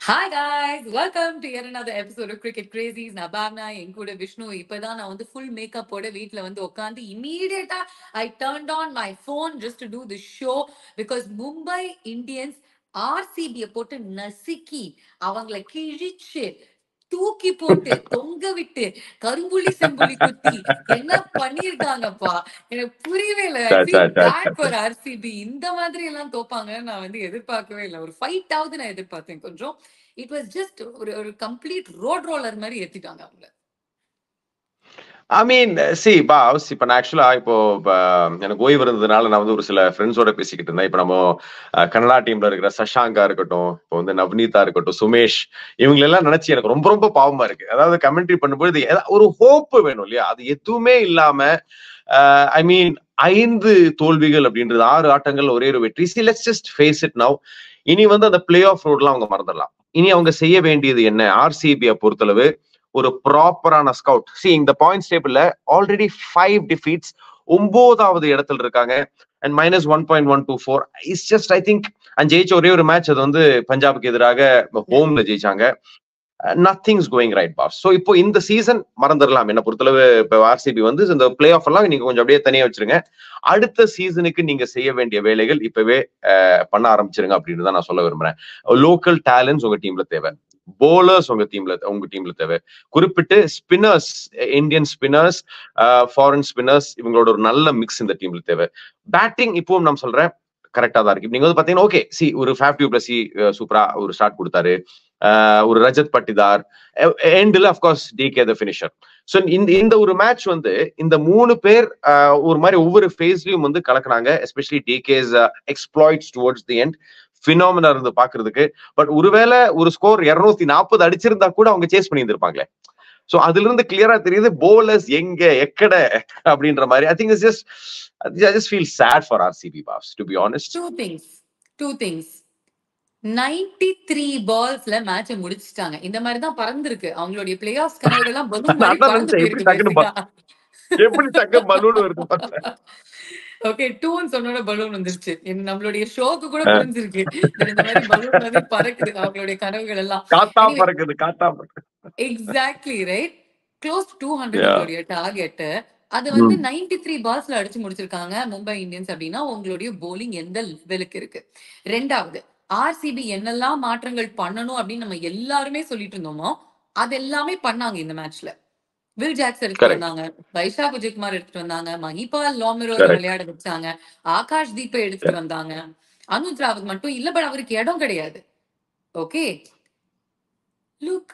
Hi guys, welcome to yet another episode of Cricket Crazies. நான் பாவனா என் கூட விஷ்ணு. இப்பதான் நான் வந்து full makeup ஓட வீட்ல வந்து உட்காந்து immediately I turned on my phone just to do the show because Mumbai Indians RCB போட்டு நசுக்கி அவங்கள கிழிச்சு தூக்கி போட்டு தொங்க விட்டு கரும்புள்ளி செம்புள்ளி குத்தி என்ன பண்ணிருக்காங்கப்பா. எனக்கு புரியவே இல்லை. I feel bad for RCB. இந்த மாதிரி எல்லாம் தோப்பாங்கன்னு நான் வந்து எதிர்பார்க்கவே இல்லை. ஒரு ஃபைட் ஆகுது நான் எதிர்பார்த்தேன் கொஞ்சம். இட் வாஸ் ஜஸ்ட் ஒரு கம்ப்ளீட் ரோட் ரோலர் மாதிரி ஏத்திட்டாங்க அவங்க. ஐ மீன் பாஸ் இப்ப நான் ஆக்சுவலா இப்போ எனக்கு ஓய்வு இருந்ததுனால நான் வந்து ஒரு சில ஃப்ரெண்ட்ஸோட பேசிக்கிட்டு இருந்தேன். இப்ப நம்ம கனடா டீம்ல இருக்கிற சஷாங்கா இருக்கட்டும், இப்போ வந்து நவ்னீதா இருக்கட்டும், சுமேஷ், இவங்களெல்லாம் நினைச்சு எனக்கு ரொம்ப ரொம்ப பாவமா இருக்கு. அதாவது கமெண்ட்ரி பண்ணும்போது ஒரு ஹோப் வேணும் இல்லையா? அது எதுவுமே இல்லாம ஐ மீன் 5 தோல்விகள் அப்படின்றது 6 ஆட்டங்கள் ஒரே ஒரு வெற்றி. Let's just face it now. இனி வந்து அந்த பிளே ஆஃப் ரோட்லாம் அவங்க மறந்துடலாம். இனி அவங்க செய்ய வேண்டியது என்ன? ஆர்சிபியை பொறுத்தளவு ஒரு ப்ராப்பரான ஸ்கவுட். இந்த பாயிண்ட்ஸ் டேபிள்ல ஆல்ரெடி 5 டிஃபீட்ஸ், 9வது இடத்துல இருக்காங்க. And -1.124 is just I think. And ஜெயிச்ச ஒரே ஒரு மேட்ச், அது வந்து பஞ்சாபுக்கு எதிராக ஹோம்ல ஜெயிச்சாங்க. Nothing's going right boss. So இப்போ இந்த சீசன் மறந்துடலாம். என்ன பொறுத்தளவு இப்போ ஆர்சிபி வந்து இந்த பிளே ஆஃப் எல்லாம் நீங்க கொஞ்சம் அப்படியே தனியா வச்சிருங்க. அடுத்த சீசனுக்கு நீங்க செய்ய வேண்டிய வேலைகள் இப்பவே பண்ண ஆரம்பிச்சிருங்க அப்படின்னு தான் நான் சொல்ல விரும்புறேன். லோக்கல் டேலண்ட்ஸ் உங்க டீம்ல தேவை, போலர்ஸ் உங்க டீம்ல தேவை, குறிப்பிட்டு spinners, Indian spinners, foreign spinners, இவங்களோட ஒரு நல்ல மிக்ஸ் இந்த டீம்ல தேவை. பேட்டிங் இப்பவும் நான் சொல்றேன் கரெக்டா தான் இருக்கு. நீங்க வந்து பாத்தீங்கன்னா ஓகே, ஒரு ஃபேஃப் டு பிளஸி சூப்பரா ஒரு ஸ்டார்ட் கொடுத்தாரு, ஒரு ரஜத் பட்டிதார், எண்ட்ல அஃப்கோர்ஸ் டிகே தி ஃபினிஷர். ஸோ இந்த ஒரு மேட்ச் வந்து இந்த 3 பேர் ஒரு மாதிரி ஒவ்வொரு ஃபேஸ்லயும் வந்து கலக்குறாங்க. Especially DK's exploits towards the end phenomenal இருந்து பாக்குறதுக்கு. பட் ஒருவேளை ஒரு ஸ்கோர் 240 அடிச்சிருந்தா கூட அவங்க சேஸ் பண்ணி இருந்திருப்பாங்களே. சோ அதுல இருந்து கிளியரா தெரியுது போலர்ஸ் எங்க எக்கட அப்படின்ற மாதிரி. ஐ think it's just I just feel sad for RCB, boss, to be honest. Two things. 93 பால்ஸ்ல match முடிச்சிட்டாங்க. இந்த மாதிரி தான் பறந்துருக்கு அவங்களுடைய பிளே ஆஃப் கனவுகள்லாம். பலூன் மாதிரி பறந்து போயிருக்கு. எப்படி டக்கு பலூன் வருது பாருங்க. ஓகே, 2ன்னு சொன்னோட பலூன் வந்துருச்சு. நம்மளுடைய ஷோக்கு கூட புரிஞ்சிருக்கு இந்த மாதிரி பலூன் வந்து பறக்குது அவங்களுடைய கனவுகள் எல்லாம். காத்தா பறக்குது. Exactly right. Close to 200 target. அது வந்து 93 பால்ஸ்ல அடிச்சு முடிச்சிருக்காங்க மும்பை இந்தியன்ஸ். அப்படின்னா உங்களுடைய போலிங் எந்த லெவலுக்கு இருக்கு? ரெண்டாவது, ஆர்சிபி என்னெல்லாம் மாற்றங்கள் பண்ணணும் அப்படின்னு நம்ம எல்லாருமே சொல்லிட்டு இருந்தோமோ அது எல்லாமே பண்ணாங்க இந்த மேட்ச்ல. வில் ஜாக்ஸ் எடுத்துட்டு வந்தாங்க, வைஷாக் விஜயகுமார் எடுத்துட்டு வந்தாங்க, மஹிபால் லோமிரோ விளையாட வச்சாங்க, ஆகாஷ் தீபை எடுத்துட்டு வந்தாங்க. அனுஜ் ராவத் மட்டும் இல்ல, பட் அவருக்கு இடம் கிடையாது. ஓகே, லுக்,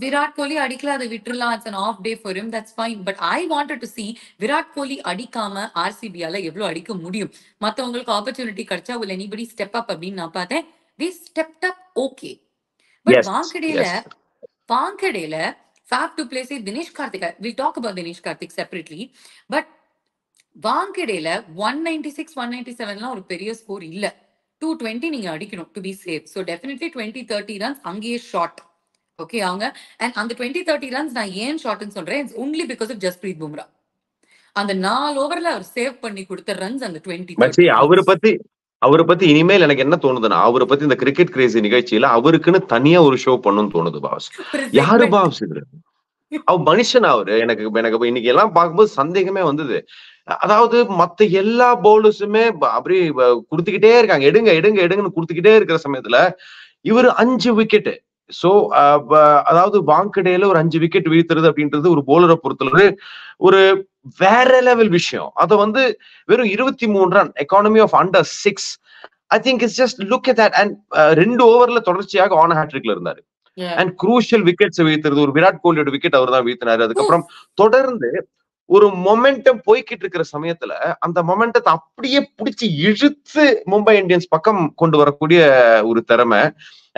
விராட் கோலி அடிக்கல, அதை விட்டுறலாம். It's an off day for him, that's fine. But I wanted to see Virat Kohli அடிக்காம ஆர்சிபியால எவ்வளவு அடிக்க முடியும். மத்தவங்களுக்கு ஆப்பர்ச்சுனிட்டி கிடைச்சா will anybody step up அப்படின்னு நான் பார்த்தேன். they stepped up okay. But வாங்கடேல Fab to play Dinesh Karthik. We'll talk about Dinesh Karthik separately. But வாங்கடேல 196 197 ஒரு பெரிய ஸ்கோர் இல்ல. 220 நீங்க அடிக்கணும் to be safe. So definitely 20-30 runs அங்கேயே ஷார்ட். ஓகே, அவங்க and அந்த 20-30 runs நான் ஏன் ஷார்ட்னு சொல்றேன், it's only because of Jasprit Bumrah. அந்த 4 ஓவர்ல அவர் சேவ் பண்ணி கொடுத்த ரன்ஸ் அந்த 20. அவரை பத்தி இனிமேல் எனக்கு என்ன தோணுதுன்னா, அவரை பத்தி இந்த கிரிக்கெட் கிரேசி நிகழ்ச்சியில அவருக்குன்னு தனியா ஒரு ஷோ பண்ணணும்னு தோணுது பாஸ். யாரு பாஸ் இது? அவர் மனுஷன் அவரு. எனக்கு இன்னைக்கு எல்லாம் பார்க்கும்போது சந்தேகமே வந்தது. அதாவது மத்த எல்லா பவுலர்ஸுமே அப்படியே குடுத்துக்கிட்டே இருக்காங்க, எடுங்கன்னு குடுத்துக்கிட்டே இருக்கிற சமயத்துல இவர் 5 விக்கெட். சோ அதாவது வாங்கடேல ஒரு 5 விக்கெட் வீழ்த்துறது அப்படின்றது ஒரு போலரை பொறுத்தளவு ஒரு வேற லெவல் விஷயம். அத வந்து வெறும் 23 run, economy of under 6. I think it's just look at that. And 2 ஓவர்ல தொடர்ச்சியாக ஆன் ஹேட்ரிக்ல இருந்தாரு. அண்ட் குரூஷியல் விக்கெட்ஸ் வீழ்த்துறது ஒரு விராட் கோலியோட விக்கெட் அவர் தான் வீழ்த்தினாரு. அதுக்கப்புறம் தொடர்ந்து ஒரு மொமெண்டம் போய்கிட்டு இருக்கிற சமயத்துல அந்த மொமெண்டத்தை அப்படியே பிடிச்சி இழுத்து மும்பை இந்தியன்ஸ் பக்கம் கொண்டு வரக்கூடிய ஒரு திறமை.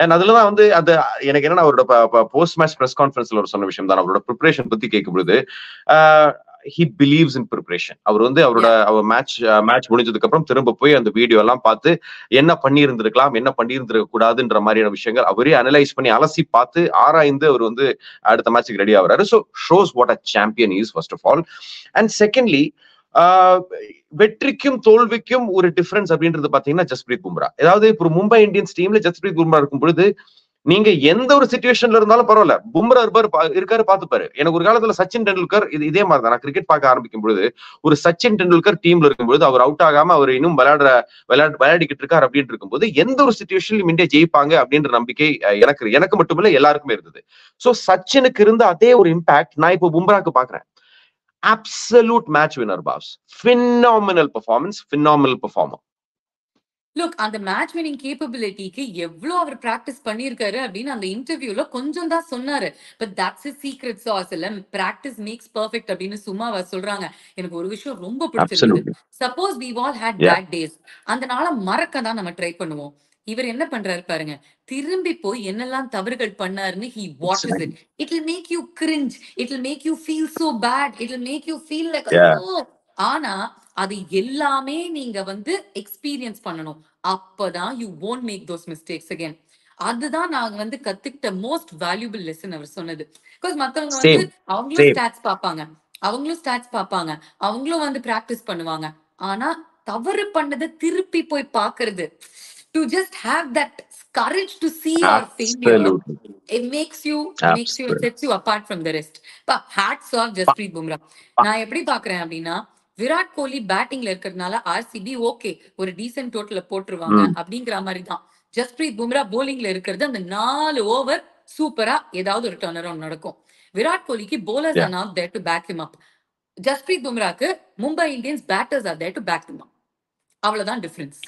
அண்ட் அதுலதான் வந்து அது எனக்கு என்னன்னா, அவரோட போஸ்ட் மேட்ச் பிரஸ் கான்ஃபரன்ஸ்ல ஒரு சொன்ன விஷயம் தான். அவரோட ப்ரிப்பரேஷன் பத்தி கேட்கும் பொழுது he believes in preparation. அவர் வந்து அவரோட மேட்ச் முடிஞ்சதுக்கு அப்புறம் திரும்ப போய் அந்த வீடியோ எல்லாம் பார்த்து என்ன பண்ணியிருந்திருக்கலாம், என்ன பண்ணியிருந்திருக்க கூடாதுன்ற மாதிரியான விஷயங்கள் அவரே அனலைஸ் பண்ணி அலசி பார்த்து ஆராய்ந்து அவர் வந்து அடுத்த மேட்சுக்கு ரெடி ஆகுறாரு. So shows what a champion is first of all. And secondly, வெற்றிக்கும் தோல்விக்கும் ஒரு டிஃபரன்ஸ் அப்படின்றது பாத்தீங்கன்னா ஜஸ்பிரீத் பும்ரா. ஏதாவது இப்போ மும்பை இந்தியன்ஸ் டீம்ல ஜஸ்பிரீத் பும்ரா இருக்கும் பொழுது நீங்க எந்த ஒரு சிச்சுவேஷன்ல இருந்தாலும் பரவாயில்ல, பும்ரா இருக்காரு பாத்துப்பாரு. எனக்கு ஒரு காலத்துல சச்சின் டெண்டுல்கர் இதே மாதிரி தான். நான் கிரிக்கெட் பார்க்க ஆரம்பிக்கும் பொழுது ஒரு சச்சின் டெண்டுல்கர் டீம்ல இருக்கும்போது அவர் அவுட் ஆகாம அவர் இன்னும் விளையாடிக்கிட்டு இருக்காரு அப்படின்னு இருக்கும்போது எந்த ஒரு சிச்சுவேஷன்லயும் இந்தியா ஜெயிப்பாங்க அப்படின்ற நம்பிக்கை எனக்கு மட்டுமில்ல எல்லாருக்குமே இருந்தது. சோ சச்சினுக்கு இருந்த அதே ஒரு இம்பாக்ட் நான் இப்போ பும்ராக்கு பாக்குறேன். Absolute match winner, boss. Phenomenal performance, phenomenal performer. Look, அந்த மேட்ச் வினிங் கேப்பபிலிட்டிக்கு எவ்வளவு அவர் பிராக்டிஸ் பண்ணிருக்காரு அப்படின்னு அந்த இன்டர்வியூல கொஞ்சம் தான் சொன்னாரு. But that's a secret sauce இல்ல, பிராக்டிஸ் மேக்ஸ் பெர்ஃபெக்ட் அப்படின்னு சும்மா சொல்றாங்க. எனக்கு ஒரு விஷயம் ரொம்ப பிடிச்சிருந்தது. Suppose we all had bad days, அந்த நாளை மறக்க தான் நம்ம ட்ரை பண்ணுவோம். இவர் என்ன பண்றாரு பாருங்க, திரும்பி போய் என்னெல்லாம் தவறுகள் பண்ணாருன்னு he watches it. It will make you cringe, it will make you feel so bad, it will make you feel like ஆனா அது எல்லாமே நீங்க எக்ஸ்பீரியன்ஸ் பண்ணணும். அப்பதான் you won't make those mistakes again. அதுதான் நாங்க கத்துக்கிட்ட மோஸ்ட் வேல்யூபிள் லெசன் அவர் சொன்னது. பிகாஸ் மத்தவங்க அவங்களும் ஸ்டாட்ஸ் பார்ப்பாங்க, அவங்களும் பிராக்டிஸ் பண்ணுவாங்க. ஆனா தவறு பண்ணதை திருப்பி போய் பாக்குறது, to just have that courage to see your failure, it makes you it sets you apart from the rest. But hats off Jasprit Bumrah. நான் எப்படி பாக்குறேன் அப்படின்னா, விராட் கோலி பேட்டிங்ல இருக்கிறதுனால ஆர்சிபி ஓகே ஒரு டீசென்ட் டோட்டல போட்டுருவாங்க அப்படிங்கிற மாதிரி தான். ஜஸ்பிரீத் பும்ரா போலிங்ல இருக்கிறது அந்த 4 ஓவர் சூப்பரா ஏதாவது ஒரு டர்ன் அரவுண்ட் நடக்கும். விராட் கோலிக்கு bowlers are not there to back him up. Jasprit பும்ராக்கு Mumbai Indians batters are there to back him up. அவ்வளவுதான் டிஃபரன்ஸ்.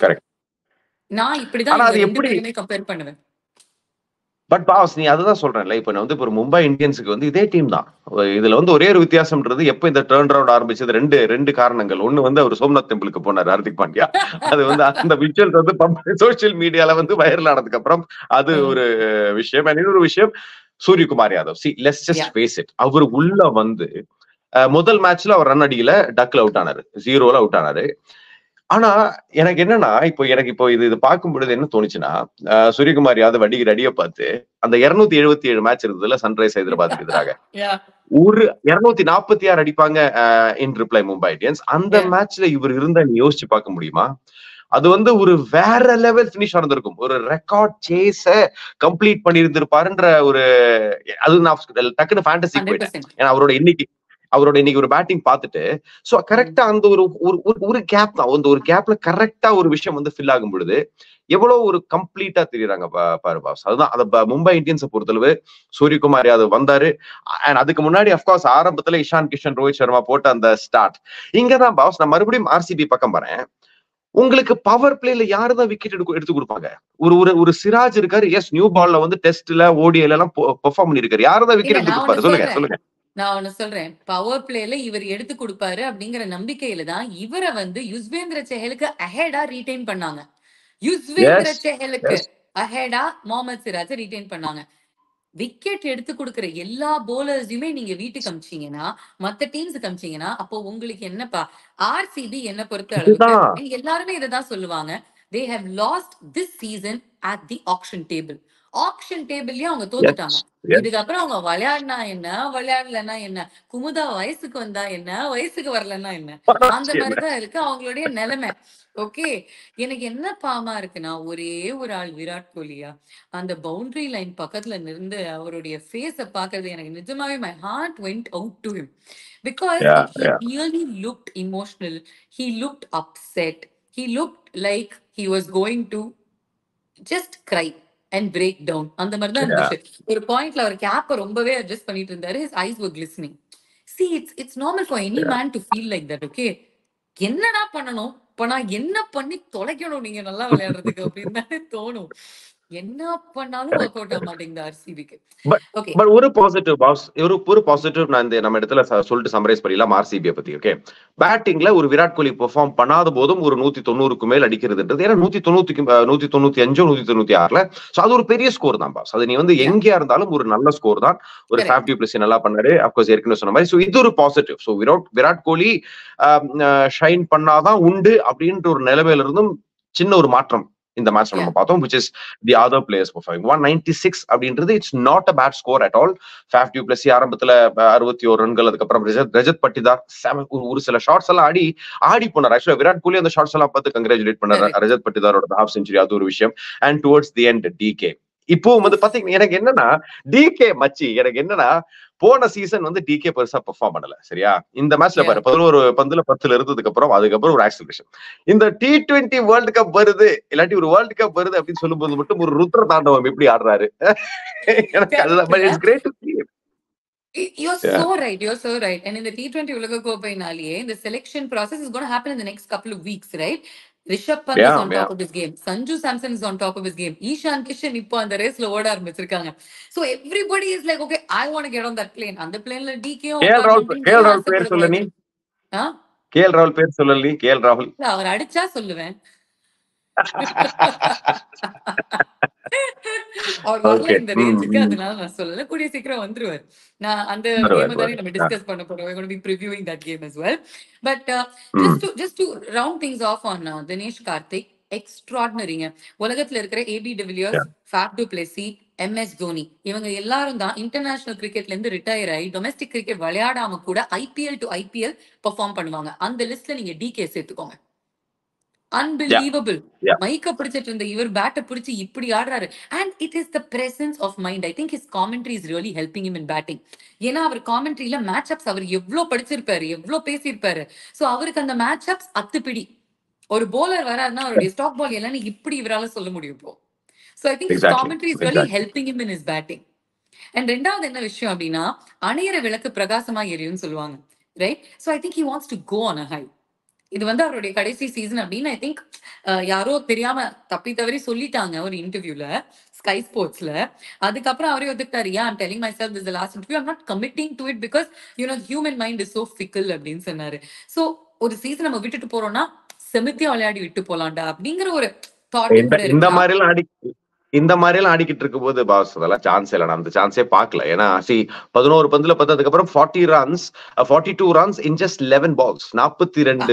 நான் இப்படிதான் ரெண்டு பேருமே கம்பேர் பண்ணுவேன். பட் பாஸ் நீ அதுதான் சொல்றேன்ல, இப்ப நான் இப்போ மும்பை இந்தியன்ஸுக்கு இதே டீம் தான். இதுல ஒரே ஒரு வித்தியாசம்ன்றது எப்ப இந்த டர்ன் ரவுண்ட் ஆரம்பிச்சது ரெண்டு காரணங்கள். ஒண்ணு அவர் சோம்நாத் டெம்பிளுக்கு போனார் ஹார்திக் பாண்டியா. அது அந்த விஷுவல் சோசியல் மீடியால வைரல் ஆனதுக்கு அப்புறம் அது ஒரு விஷயம். இன்னொரு விஷயம் Suryakumar Yadav. See let's just face it, அவர் உள்ள முதல் மேட்ச்ல அவர் ரன் அடியில டக்ல அவுட் ஆனாரு, 0ல அவுட் ஆனாரு. ஆனா எனக்கு என்னன்னா இப்போ இது பார்க்கும் பொழுது என்ன தோணுச்சுன்னா, சூரியகுமார் யாதவ் அடிக்கிற அடியை பார்த்து அந்த 277 மேட்ச் இருந்ததுல சன்ரைஸ் ஹைதராபாத்துக்கு எதிராக ஒரு 246 அடிப்பாங்க இன் ரிப்ளை மும்பை இந்தியன்ஸ். அந்த மேட்ச்ல இவர் இருந்தா நீ யோசிச்சு பார்க்க முடியுமா? அது ஒரு வேற லெவல் பினிஷ் நடந்திருக்கும். ஒரு ரெக்கார்ட் சேஸ கம்ப்ளீட் பண்ணியிருந்திருப்பாருன்ற ஒரு அது நான் டக்குன்னு ஃபேண்டசி போயிட்டேன். ஏன்னா அவரோட இன்னைக்கு ஒரு பேட்டிங் பார்த்துட்டு சோ கரெக்டா அந்த ஒரு கேப் தான், ஒரு கேப்ல கரெக்டா ஒரு விஷயம் ஃபில் ஆகும் பொழுது எவ்வளவு ஒரு கம்ப்ளீட்டா தெரியுறாங்க பாரு பாஸ். அதுதான் அந்த மும்பை இந்தியன்ஸை பொறுத்தளவு சூரியகுமார் யாதவ் வந்தாரு. அண்ட் அதுக்கு முன்னாடி அப்கோர்ஸ் ஆரம்பத்துல இஷான் கிஷன், ரோஹித் சர்மா போட்ட அந்த ஸ்டார்ட். இங்கதான் பாஸ் நான் மறுபடியும் ஆர்சிபி பக்கம் வரேன். உங்களுக்கு பவர் பிளேல யாருதான் விக்கெட் எடுத்து கொடுப்பாங்க? ஒரு சிராஜ் இருக்காரு, எஸ் நியூ பால்ல டெஸ்ட்ல ஓடிஐல எல்லாம் பெர்ஃபார்ம் பண்ணிருக்காரு. யாருதான் விக்கெட் எடுத்து கொடுப்பாரு? சொல்லுங்க. நான் ஒண்ணு சொல்றேன், பவர் பிளேல இவர் எடுத்து கொடுப்பாரு அப்படிங்கிற நம்பிக்கையில தான் இவரை யுஸ்வேந்திர செஹலுக்கு அஹெடா ரீடைன் பண்ணாங்க. யுஸ்வேந்திர செஹலுக்கு அஹெடா முகமது சிராஜை ரீடைன் பண்ணாங்க. விக்கெட் எடுத்து கொடுக்கிற எல்லா போலர்ஸுமே நீங்க வீட்டுக்கு அமிச்சீங்கன்னா, மத்த டீம்ஸுக்கு அமிச்சீங்கன்னா, அப்போ உங்களுக்கு என்னப்பா? ஆர்சிபி என்ன பொறுத்த அளவுக்கு எல்லாருமே இதைதான் சொல்லுவாங்க, they have lost this season at the auction table. Auction டேபிள்லயும் அவங்க தோத்துட்டாங்க. இதுக்கப்புறம் அவங்க விளையாடினா என்ன, விளையாடலன்னா என்ன, குமுதா வயசுக்கு வந்தா என்ன, வயசுக்கு வரலன்னா என்ன, அந்த மாதிரிதான் இருக்கு அவங்களுடைய நிலைமை. ஓகே, எனக்கு என்ன பாவமா இருக்குன்னா, ஒரே ஒரு ஆள் விராட் கோலியா அந்த பவுண்டரி லைன் பக்கத்துல நின்று அவருடைய ஃபேஸ பாக்குறது எனக்கு நிஜமாவே my heart went out to him because he really looked emotional, he looked upset, he looked like he was going to just cry and break down. அந்த மாதிரி தான் இருந்துச்சு. ஒரு பாயிண்ட்ல அவர் கேப்ப ரொம்பவே அட்ஜஸ்ட் பண்ணிட்டு இருந்தாரு. his eyes were glistening. see it's normal for any man to feel like that. okay, என்னடா பண்ணணும், இப்ப நான் என்ன பண்ணி தொலைக்கணும் நீங்க நல்லா விளையாடுறதுக்கு அப்படின்னு தானே தோணும். என்ன பண்ணாலும் ஒர்க் அவுட் ஆக மாட்டேங்குது ஆர்சிபிக்கு. பட் ஒரு பாசிட்டிவ் பாஸ், ஒரு பாசிட்டிவ் நான் நம்ம இடத்துல சொல்லிட்டு சம்மரைஸ் பண்ணிடலாம் ஆர்சிபியை பத்தி. ஓகே, பேட்டிங்ல ஒரு விராட் கோலி பெர்ஃபார்ம் பண்ணாத போதும் ஒரு 190க்கு மேல் அடிக்கிறதுன்றது, ஏன்னா 195 196ல சோ அது ஒரு பெரிய ஸ்கோர் தான் பாஸ். அது நீ எங்கேயா இருந்தாலும் ஒரு நல்ல ஸ்கோர் தான். ஒரு ஃபேப் டியூப்ளசி நல்லா பண்ணாரு, அப்கோர்ஸ் ஏற்கனவே சொன்ன மாதிரி. சோ இது ஒரு positive. So Virat Kohli shine பண்ணாதான் உண்டு அப்படின்ற ஒரு நிலைமையில இருந்தும் சின்ன ஒரு மாற்றம் இந்த மேட்ச்ல நம்ம பார்த்தோம், which is the other players performing. 196 அப்படின்றது it's not a bad score at all. Faf du Plessis ஆரம்பத்துல 61 ரன்கள், அதுக்கப்புறம் ரஜத் பட்டிதார் ஒரு சில ஷாட்ஸ் எல்லாம் ஆடி போனார். ஆக்சுவலா விராட் கோலி அந்த ஷாட்ஸ் எல்லாம் பார்த்து கங்க்ராச்சுலேட் பண்ணாரு ரஜத் பட்டிதாரோட ஹாஃப் செஞ்சுரி, அது ஒரு விஷயம். And towards the end DK. இப்போ வந்து பாத்தீங்கன்னா எனக்கு என்னன்னா டிகே மச்சி, எனக்கு என்னன்னா போன சீசன் வந்து டிகே பெருசா பெர்ஃபார்ம் பண்ணல, சரியா? இந்த மேட்ச்ல பாரு 11 பந்துல 10 இருந்ததுக்கு அதுக்கப்புறம் ஒரு ஆக்சிலரேஷன். இந்த T20 வேர்ல்டு கப் வருது, இல்லாட்டி ஒரு வேர்ல்டு கப் வருது அப்படின்னு சொல்லும்போது மட்டும் ஒரு ருத்ர தாண்டவம் எப்படி ஆடுறாரு. எனக்கு அதுதான் it's great to see. You're so right. You're so right. And in the T20 Ulaga Koppaiனாலேயே the selection process is going to happen in the next couple of weeks, right? Rishabh Pant is on top of his game. Sanju Samson is on top of his game. Ishan Kishan இப்போ அந்த ரேஸ்ல ஓட ஆரம்பிச்சிருக்காங்க. So everybody is like, okay, I want to get on that plane. அந்த பிளேன்ல decay KL Rahul பேர் சொல்ல நீ. KL Rahul பேர் சொல்லல நீ. KL Rahul அவர் அடிச்சா சொல்லுவேன். அவர் வரல இந்த ரேஞ்சுக்கு, அதனால நான் சொல்லல. கூடிய சீக்கிரம் வந்துருவார். நான் அந்த கேம் தானே நம்ம டிஸ்கஸ் பண்ண போறோம். we're going to be previewing that game as well. But just to round things off on Dinesh Karthik, extraordinaryங்க. உலகத்துல இருக்கிற AB de Villiers, Faf du Plessis, MS Dhoni இவங்க எல்லாரும் தான் இன்டர்நேஷனல் கிரிக்கெட்ல இருந்து ரிட்டையர் ஆகி டொமஸ்டிக் கிரிக்கெட் விளையாடாம கூட IPL to IPL பெர்ஃபார்ம் பண்ணுவாங்க. அந்த லிஸ்ட்ல நீங்க டிகே சேர்த்துக்கோங்க. Unbelievable. மைக்க பிடிச்சிட்டு இருந்த இவர் பேட்டை பிடிச்சி இப்படி ஆடுறாரு. And it is the presence of mind. I think his commentary is really helping him in batting. ஏன்னா அவர் காமெண்ட்ரியில மேட்ச் அப்ஸ் அவர் எவ்வளவு படிச்சிருப்பாரு, எவ்வளவு பேசியிருப்பாரு. சோ அவருக்கு அந்த மேட்ச் அப்ஸ் அத்துப்பிடி. ஒரு போலர் வராருன்னா அவருடைய ஸ்டாக் பால் எல்லாம் இப்படி இவரால சொல்ல முடியும் இப்போ. So I think his commentary is really helping him in his batting. And ரெண்டாவது என்ன விஷயம் அப்படின்னா, அணையிற விளக்கு பிரகாசமா எரியும்னு சொல்லுவாங்க, right? So I think he wants to go on a high. இது வந்து அவருடைய கடைசி சீசன் அப்படின்னு ஐ திங்க் யாரோ தெரியாம தப்பி தவறி சொல்லிட்டாங்க ஒரு இன்டர்வியூல ஸ்கை ஸ்போர்ட்ஸ்ல. அதுக்கப்புறம் அவரே ஒத்துக்கிட்டாரு, I'm telling myself this is the last interview, I'm not committing to it because you know human mind is so fickle அப்படின்னு சொன்னாரு. சோ ஒரு சீசன் நம்ம விட்டுட்டு போறோம்னா செமித்தியா விளையாடி விட்டு போலாம்டா அப்படிங்கிற ஒரு தாட் இந்த மாதிரி எல்லாம் ஆடிக்கிட்டு இருக்கும் போது பாஸ் அதெல்லாம் சான்ஸ் இல்லை. நான் அந்த சான்ஸே பார்க்கல. ஏன்னா 11 பந்துல 10, அதுக்கப்புறம் 42 runs in just 11 balls, 42 run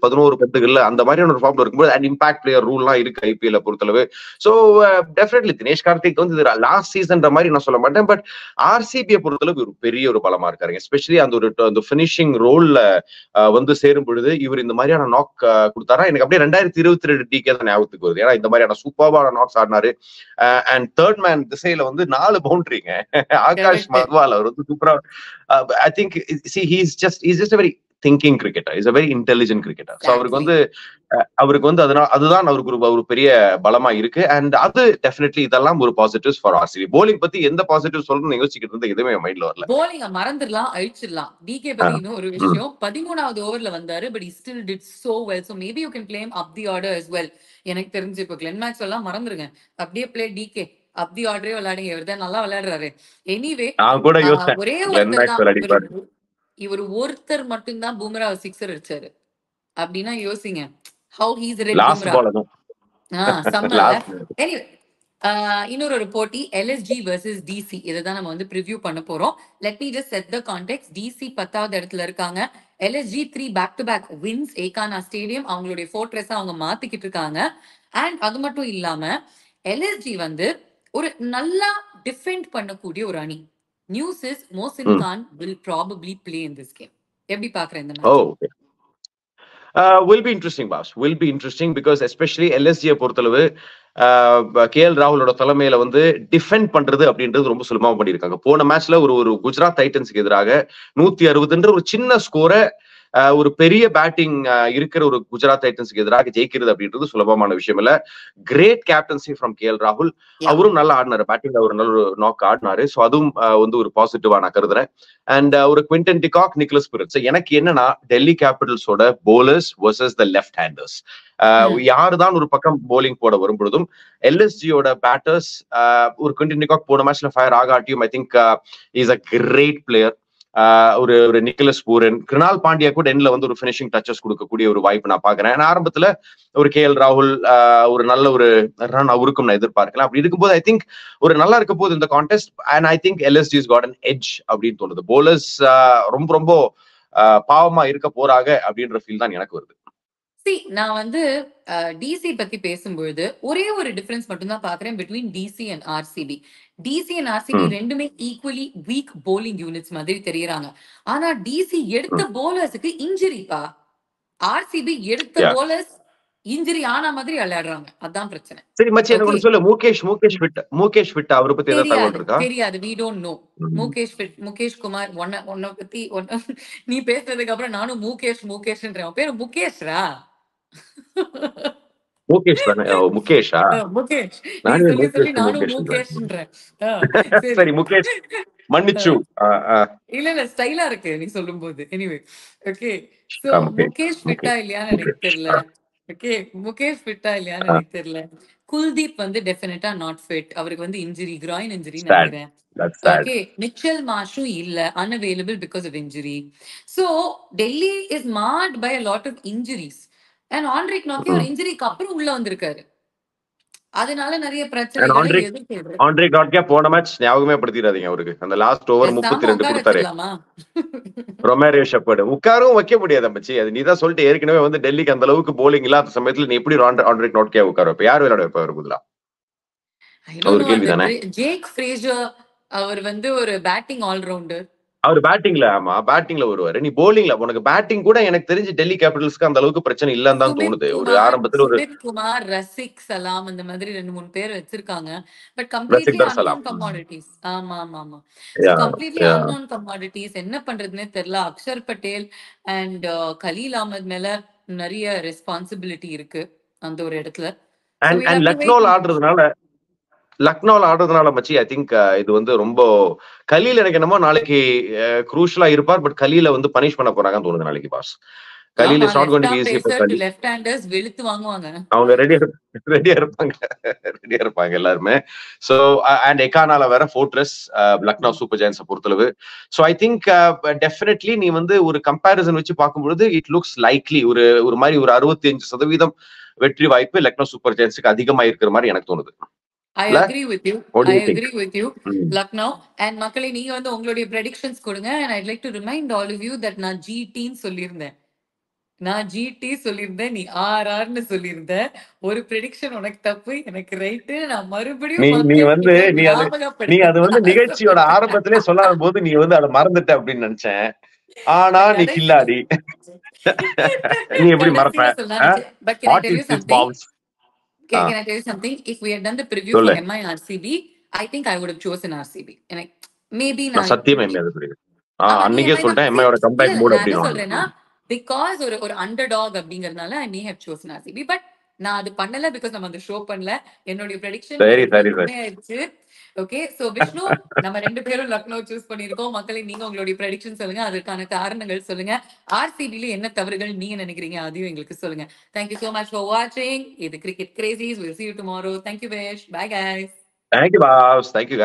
11 பந்துகள்ல, அந்த மாதிரியான ஒரு ஃபார்ம்ல இருக்கும்போது அண்ட் இம்பாக்ட் பிளேயர் ரூல்லாம் இருக்கு IPL பொறுத்தளவு. சோ டெஃபினெட்லி தினேஷ் கார்த்திக் வந்து லாஸ்ட் சீசன்ற மாதிரி நான் சொல்ல மாட்டேன். பட் RCB பொறுத்தளவு ஒரு பெரிய ஒரு பலமா இருக்காருங்க. எஸ்பெஷலி அந்த பினிஷிங் ரோல்ல வந்து சேரும் பொழுது இவர் இந்த மாதிரியான நாக் கொடுத்தாரா எனக்கு அப்படியே 2022 டிகே தான் ஞாபகத்துக்கு வருது. ஏன்னா இந்த மாதிரியான சூப்பரான நாக்ஸ் ஆடினாரு. அண்ட் தேர்ட் மேன் திசையில வந்து 4 பவுண்டரிங்க. ஆகாஷ் மத்வால் அவர் வந்து சூப்பரா. I think he's just a very thinking cricketer. He's a very intelligent cricketer. So அவருக்கு வந்து அதுதான் அவருக்கு ஒரு பெரிய பலமா இருக்கு. அண்ட் அது டெஃபினெட்லி இதெல்லாம் ஒரு பாசிட்டிவ்ஸ் ஃபார் RCB. போலிங் பத்தி எந்த பாசிட்டிவ் சொல்லணும்னு யோசிச்சுட்டு இருந்தா எதுவுமே மைண்ட்ல வரல. போலிங் மறந்துடலாம், அழிச்சிடலாம். டிகே பத்தி இன்னும் ஒரு விஷயம், 13வது ஓவர்ல வந்தாரு. But he still did so well. So maybe you can play him up the order as well. எனக்கு தெரிஞ்சு இப்போ கிளென் மேக்ஸ் எல்லாம் மறந்துருங்க, அப்படியே பிளே டிகே அப் தி ஆர்டரே விளையாடுங்க. இவர் தான் நல்லா விளையாடுறாரு. எனிவே ஒரே இவர் ஒருத்தர் மட்டும்தான் பூமரா சிக்ஸர் அடிச்சாரு அப்படின்னா யோசிங்க. How he's a red Bumrah. Anyway, இன்னொரு போட்டி LSG versus DC, இதுதான் நம்ம வந்து ப்ரிவ்யூ பண்ண போறோம். Let me just set the context. DC 10வது இடத்துல இருக்காங்க. LSG 3 back-to-back wins. ஏகானா ஸ்டேடியம் அவங்களுடைய ஃபோர்ட்ரெஸ் அவங்க மாத்திக்கிட்டு இருக்காங்க. அண்ட் அது மட்டும் இல்லாம LSG வந்து ஒரு நல்லா டிஃபெண்ட் பண்ணக்கூடிய ஒரு அணி. News is Mohsin Khan will probably play in this game. எப்படி பாக்குறேன் இந்த match? Will be interesting, boss. Will be interesting because especially LSG பொறுத்தளவு KL ராகுலோட தலைமையில வந்து டிஃபெண்ட் பண்றது அப்படின்றது ரொம்ப சுலபமா பண்ணிருக்காங்க. போன மேட்ச்ல ஒரு குஜராத் டைட்டன்ஸ்க்கு எதிராக 160 ஒரு சின்ன ஸ்கோரை ஒரு பெரிய பேட்டிங் இருக்கிற ஒரு குஜராத் டைட்டன்ஸ்க்கு எதிராக ஜெயிக்கிறது அப்படின்றது சுலபமான விஷயம் இல்ல. கிரேட் கேப்டன்சி ஃப்ரம் KL ராகுல். அவரும் நல்லா ஆடினாரு, பேட்டிங்ல ஒரு நல்ல ஒரு நாக் ஆடினாரு. ஸோ அதுவும் வந்து ஒரு பாசிட்டிவா நான் கருதுறேன். அண்ட் ஒரு குவிண்டன் டிகாக், நிக்கலஸ் புரட்ஸ். எனக்கு என்னன்னா டெல்லி கேபிட்டல்ஸோட bowlers versus the left handers, யாருதான் ஒரு பக்கம் போலிங் போட வரும் பொழுதும் LSGயோட பேட்டர்ஸ் ஒரு குவிண்டன் டிகாக் போன மேட்ச்ல ஃபயர் ஆகாட்டியும் I think is a great player. ஒரு நிக்கலஸ் பூரன், கிருணால் பாண்டியா கூட எண்ட்ல வந்து ஒரு பினிஷிங் டச்சஸ் கொடுக்கக்கூடிய ஒரு வாய்ப்பு நான் பாக்குறேன். ஆரம்பத்துல ஒரு KL ராகுல் ஒரு நல்ல ஒரு ரன் அவருக்கும் நான் எதிர்பார்க்கலாம். அப்படி இருக்கும்போது ஐ திங்க் ஒரு நல்லா இருக்க போது இந்த contest. And I think LSG has got an edge அப்படின்னு தோணுது. போலர்ஸ் ரொம்ப பாவமா இருக்க போறாங்க அப்படின்ற ஃபீல் தான் எனக்கு வருது. நான் வந்து டிசி பத்தி பேசும்பொழுது ஒரே ஒரு டிஃபரன்ஸ் மட்டும் தான் பாக்குறேன் between DC and RCB. DC and RCB ம், ரெண்டுமே ஈக்குவலி வீக் bowling யூனிட்ஸ் மாதிரி தெரியறாங்க. ஆனா டிசி எடுத்த ம். போலர்ஸுக்கு இன்ஜுரிப்பா. ஆர்சிபி எடுத்த யா. போலர்ஸ் இன்ஜுரி ஆன மாதிரி விளையாடுறாங்க. அதான் பிரச்சனை. சரி மச்சி, எனக்கு ஓகே. ஒண்ணு சொல்லு. முகேஷ் விட் அவரை பத்தி ஏதாவது தகவல் இருக்கா? தெரியாது. We don't know. ம். முகேஷ் குமார் உன்ன பத்தி நீ பேசுனதுக்கு அப்புறம் நானும் முகேஷ்ன்றேன். அவன் பேரு முகேஷ்ரா? முகேஷ் தானே? ஓ, முகேஷா? முகேஷ். நீ நானே சொல்லி சொல்லி நானும் முகேஷ்ன்றேன். முகேஷ்ன்றேன். ஆ, சரி. சரி, முகேஷ் மன்னிச்சு. இல்ல ஸ்டைலா இருக்கு நீ சொல்லும்போது. Anyway okay. So Mukesh. Mukesh ஃபிட்டா முகேஷ். இல்லையான்னு எனக்கு முகேஷ். தெரியல. ஓகே. முகேஷ் ஃபிட்டா இல்லையான்னு ஆ. எனக்கு தெரியல. குல்தீப் வந்து டெஃபினட்டா நாட் ஃபிட். அவருக்கு வந்து இன்ஜுரி, groin இன்ஜுரி Sad. நினைக்கிறேன். That's sad. ஓகே. மிச்சல் மார்ஷும் இல்ல. unavailable because of injury. So Delhi is marred by a lot of injuries. And Andre Knocké ஒரு ம். இன்ஜுரிக்கு அப்புறம் உள்ள வந்திருக்காரு. அதனால நிறைய And பிரச்சனைகளை எதிர்கொள்றாரு. ஆண்ட்ரே காட்கே போன மேட்ச் ஞாபகமே படுத்திடாதீங்க அவருக்கு. அந்த லாஸ்ட் ஓவர் பேசாம 32 உட்கார கொடுத்தாரு. வச்சிடலாமா? ரொமேரியோ ஷெப்பர்டு உட்காரவும் வைக்க முடியாது அம்மச்சி. அது நீ தான் சொல்லிட்டு ஏற்கனவே வந்து டெல்லிக்கு அந்த அளவுக்கு போலிங் இல்லாத சமயத்துல நீ எப்படி ஆண்ட்ரே காட்கே உட்கார வைப்ப? யார் விளையாட வைப்ப அவர் பதிலா? I அது don't ஒரு know. கேள்வி தானே. ஜேக் ஃப்ரேசர் அவர் வந்து ஒரு பேட்டிங் ஆல்ரவுண்டர். அவர் பேட்டிங்ல வருவாரு. நீ போலிங்ல உனக்கு பேட்டிங் கூட எனக்கு தெரிஞ்சு டெல்லி கேபிட்டல்ஸ்க்கு அந்த அளவுக்கு பிரச்சனை இல்லன்னு தான் தோணுது. ஒரு ஆரம்பத்துல ஒரு சுமித் குமார், ரசிக் சலாம் அந்த மாதிரி 2-3 பேர் வச்சிருக்காங்க. பட் கம்ப்ளீட்லி ரசிகர் அன்னோன் சலாம். கமாடிட்டிஸ். ஆமா ஆமா ஆமா. Yeah, completely yeah. Unknown commodities. என்ன பண்றதுன்னே தெரியல. அக்ஷர் பட்டேல் அண்ட் கலீல் அஹ்மத் மேல நிறைய ரெஸ்பான்சிபிலிட்டி இருக்கு அந்த ஒரு இடத்துல. So we'll have to wait லக்னோல and ஆடுறதுனால மச்சி, ஐ திங்க் இது வந்து ரொம்ப கலீல் எனக்கு என்னமோ நாளைக்கு குரூஷலா இருப்பார். பட் கலீல வந்து பனிஷ் பண்ண போறாங்கன்னு தோணுது நாளைக்கு பாஸ். கலீல் ஆமா, is not going left to be arm easy for pacer to Khaleel. Left handers வெளுத்து வாங்குவாங்க. அவங்க ரெடியா இருப்பாங்க. ரெடியா இருப்பாங்க எல்லாருமே. சோ அண்ட் எக்கானால வேற ஃபோர்ட்ரஸ் லக்னோ சூப்பர் ஜெயன்ஸை பொறுத்தளவு. சோ ஐ திங்க் டெஃபினெட்லி நீ வந்து ஒரு கம்பேரிசன் வச்சு பார்க்கும்பொழுது இட் லுக்ஸ் லைக்லி ஒரு ஒரு மாதிரி ஒரு 65% வெற்றி வாய்ப்பு லக்னோ சூப்பர் ஜெயன்ஸுக்கு அதிகமா இருக்கிற மாதிரி எனக்கு தோணுது. I இல்ல? agree with you. What do I you think? agree with you. ம். Lucknow and மக்களே நீங்க வந்து உங்களுடைய predictions கொடுங்க. And I'd like to remind all of you that நான் GT சொல்லியிருந்தேன். நான் GT சொல்லியிருந்தேன். நீ RRன்னு சொல்லியிருந்த. ஒரு prediction உனக்கு தப்பு, எனக்கு ரைட்டு. நான் நீ மறுபடியும் நீ மக்கள் வந்து கிட்ட நீ அது வந்து நிகழ்ச்சியோட ஆரம்பத்திலே சொல்லாத போது நீ வந்து அதை மறந்துட்ட அப்படின்னு நினைச்சேன். ஆனா நீ கில்லாடி. நீ எப்படி மறப்ப? கடைசியில சொல்லலாம். But can I What tell is you this something? bounce? Can I tell you something? If we had done the preview for சொல்லு. MI RCB, I think I would have chosen RCB. And maybe நான் நான் சத்தியமா MA அது புரியுது. ஆமா நீ அன்னைக்கே சொல்லிட்டேன் எம்ஐயோட இல்ல கம்பேக் இல்ல மூட் நான் என்ன அப்படின்னு. சொல்றேன்னா பிகாஸ் ஒரு அண்டர்டாக் அப்படிங்கறதுனால I may have chosen RCB. But நான் அது பண்ணல பிகாஸ் நம்ம அந்த ஷோ பண்ணல. என்னுடைய ப்ரெடிக்ஷன் சரி சரி சரி. உண்மையாயிருச்சு. ஓகே சோ விஷ்ணு நம்ம 2 பேரும் லக்னோ சூஸ் பண்ணிருக்கோம். மக்களை நீங்க உங்களுடைய ப்ரெடிக்ஷன் சொல்லுங்க. அதற்கான காரணங்கள் சொல்லுங்க. ஆர்சிபில என்ன தவறுகள் நீங்க நினைக்கிறீங்க அதையும் எங்களுக்கு சொல்லுங்க. Thank you so much for watching. இது cricket gracious. We'll see you tomorrow. Thank you Vish. Bye guys. Thank you boss. Thank you.